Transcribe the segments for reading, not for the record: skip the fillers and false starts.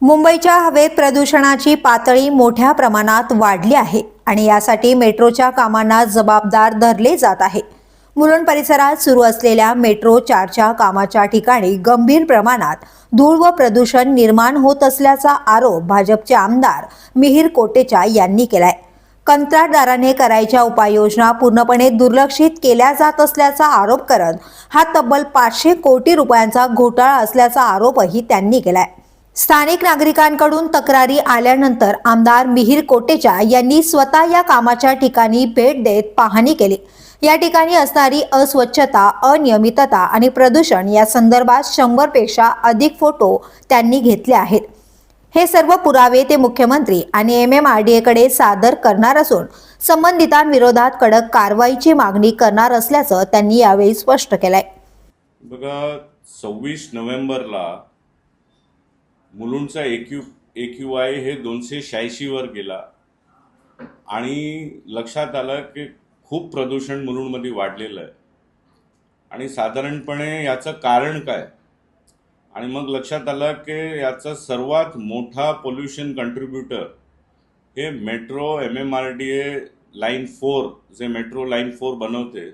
मुंबईच्या हवेत प्रदूषणाची पातळी मोठ्या प्रमाणात वाढली आहे आणि यासाठी मेट्रोच्या कामांना जबाबदार धरले जात आहे। मुलुंड परिसरात सुरू असलेल्या मेट्रो 4च्या कामाच्या ठिकाणी गंभीर प्रमाणात धूळ व प्रदूषण निर्माण होत असल्याचा आरोप भाजपचे आमदार मिहिर कोटेचा यांनी केलाय। कंत्राटदाराने करायच्या उपाययोजना पूर्णपणे दुर्लक्षित केल्या जात असल्याचा आरोप करत हा तब्बल 500 कोटी रुपयांचा घोटाळा असल्याचा आरोपही त्यांनी केलाय। स्थानिक नागरिकांकडून तक्रारी आल्यानंतर आमदार मिहिर कोटेचा यांनी स्वतः या कामाच्या ठिकाणी भेट देत पाहणी केली। या ठिकाणी असणारी अस्वच्छता, अनियमितता आणि प्रदूषण या संदर्भात 100 पेक्षा अधिक फोटो त्यांनी घेतले आहेत। हे सर्व पुरावे ते मुख्यमंत्री आणि MMRDA कडे सादर करणार असून संबंधितांविरोधात कडक कारवाईची मागणी करणार असल्याचं त्यांनी यावेळी स्पष्ट केलंय। बघा, 26 नोव्हेंबरला मुलुंडचा AQI हे 286 वर गेला आणि लक्षात आलं की खूप प्रदूषण मुलुंडमध्ये वाढलेलं आहे आणि साधारणपणे याचं कारण काय। आणि मग लक्षात आलं की याचा सर्वात मोठा पोल्युशन कंट्रीब्युटर हे मेट्रो MMRDA लाईन 4 जे मेट्रो लाईन 4 बनवते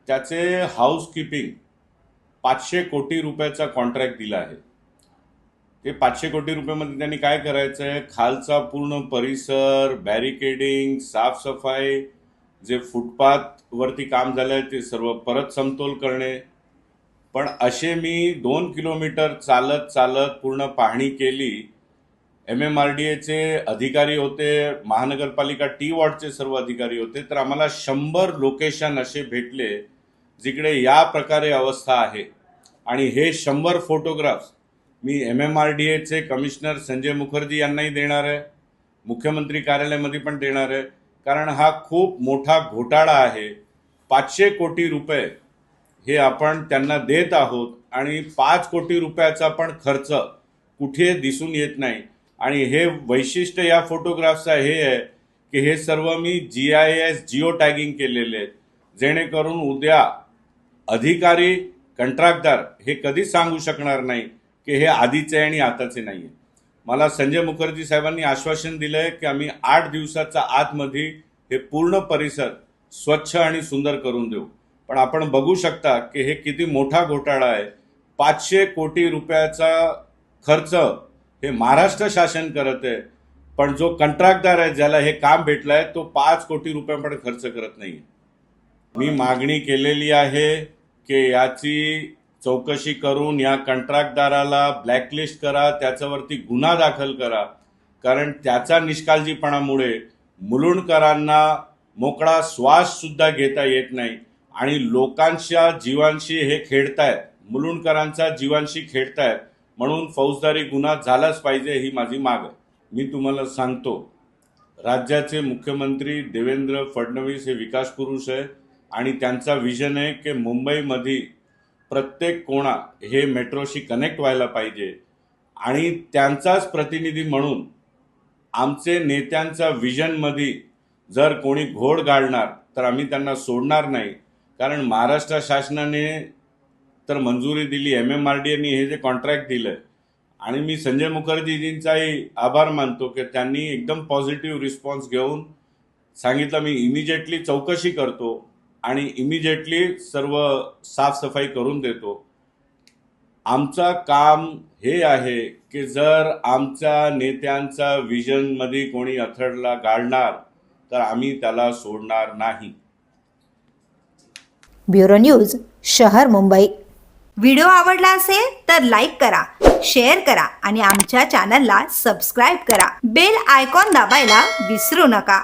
त्याचे हाऊसकीपिंग 500 कोटी रुपयाचा कॉन्ट्रॅक्ट दिला आहे। ते 500 कोटी रुपयामध्ये त्यांनी काय करायचं आहे, खालचा पूर्ण परिसर, बॅरिकेडिंग, साफसफाई, जे फुटपाथ वरती काम झालंय ते सर्व परत समतोल करणे। पण असे मी 2 किलोमीटर चालत पूर्ण पाहणी केली। MMRDA चे अधिकारी होते, महानगरपालिका T वॉर्डचे सर्व अधिकारी होते, तर आम्हाला 100 लोकेशन असे भेटले जिकडे या प्रकारे अवस्था आहे। आणि हे 100 फोटोग्राफ्स मी MMRDA चे कमिशनर संजय मुखर्जी यांनाही देणार आहे, मुख्यमंत्री कार्यालयामध्ये पण देणार आहे, कारण हा खूप मोठा घोटाळा आहे। 500 कोटी रुपये हे आपण त्यांना देत आहोत आणि 5 कोटी रुपयाचा पण खर्च कुठे दिसून येत नाही। आणि हे वैशिष्ट्य या फोटोग्राफ्सचं हे आहे की हे सर्व मी GIS जिओ टॅगिंग केलेले आहेत, जेणेकरून उद्या अधिकारी, कंत्राटदार हे कधीच सांगू शकणार नाही की हे आधीचे आणि आताचे नाहीये। मला संजय मुखर्जी साहेबांनी आश्वासन दिलंय की आम्ही 8 दिवसाच्या आतमध्ये हे पूर्ण परिसर स्वच्छ आणि सुंदर करून देऊ। पण आपण बघू शकता की हे किती मोठा घोटाळा आहे। 500 कोटी रुपयाचा खर्च हे महाराष्ट्र शासन करत आहे, पण जो कंत्राटदार आहे ज्याला हे काम भेटलंय तो 5 कोटी रुपये पण खर्च करत नाहीये। मी मागणी केलेली आहे की याची चौकशी करून या कंत्राटदाराला ब्लॅकलिस्ट करा, त्याच्यावरती गुन्हा दाखल करा, कारण त्याचा निष्काळजीपणामुळे मुलुंडकरांना मोकळा श्वास सुद्धा घेता येत नाही आणि लोकांच्या जीवांशी हे खेळतायत, मुलुंडकरांच्या जीवांशी खेळतायत। म्हणून फौजदारी गुन्हा झालाच पाहिजे ही माझी माग आहे। मी तुम्हाला सांगतो, राज्याचे मुख्यमंत्री देवेंद्र फडणवीस हे विकास पुरुष आहे आणि त्यांचा विजन आहे की मुंबईमध्ये प्रत्येक कोणा हे मेट्रोशी कनेक्ट व्हायला पाहिजे आणि त्यांचाच प्रतिनिधी म्हणून आमचे नेत्यांचा विजनमध्ये जर कोणी घोड गाळणार तर आम्ही त्यांना सोडणार नाही। कारण महाराष्ट्र शासनाने तर मंजुरी दिली, MMRDAने हे जे कॉन्ट्रॅक्ट दिलंय आणि मी संजय मुखर्जीजींचाही आभार मानतो की त्यांनी एकदम पॉझिटिव्ह रिस्पॉन्स घेऊन सांगितलं मी इमिजिएटली चौकशी करतो आणि इमिजिएटली सर्व साफसफाई करून देतो। आमचा काम हे आहे की जर आमच्या नेत्यांचा विजनमध्ये कोणी अथडला गाळणार तर आम्ही त्याला सोडणार नाही। ब्युरो न्यूज, शहर मुंबई। व्हिडिओ आवडला असेल तर लाईक करा, शेअर करा आणि आमच्या चॅनलला सबस्क्राईब करा। बेल आयकॉन दाबायला विसरू नका।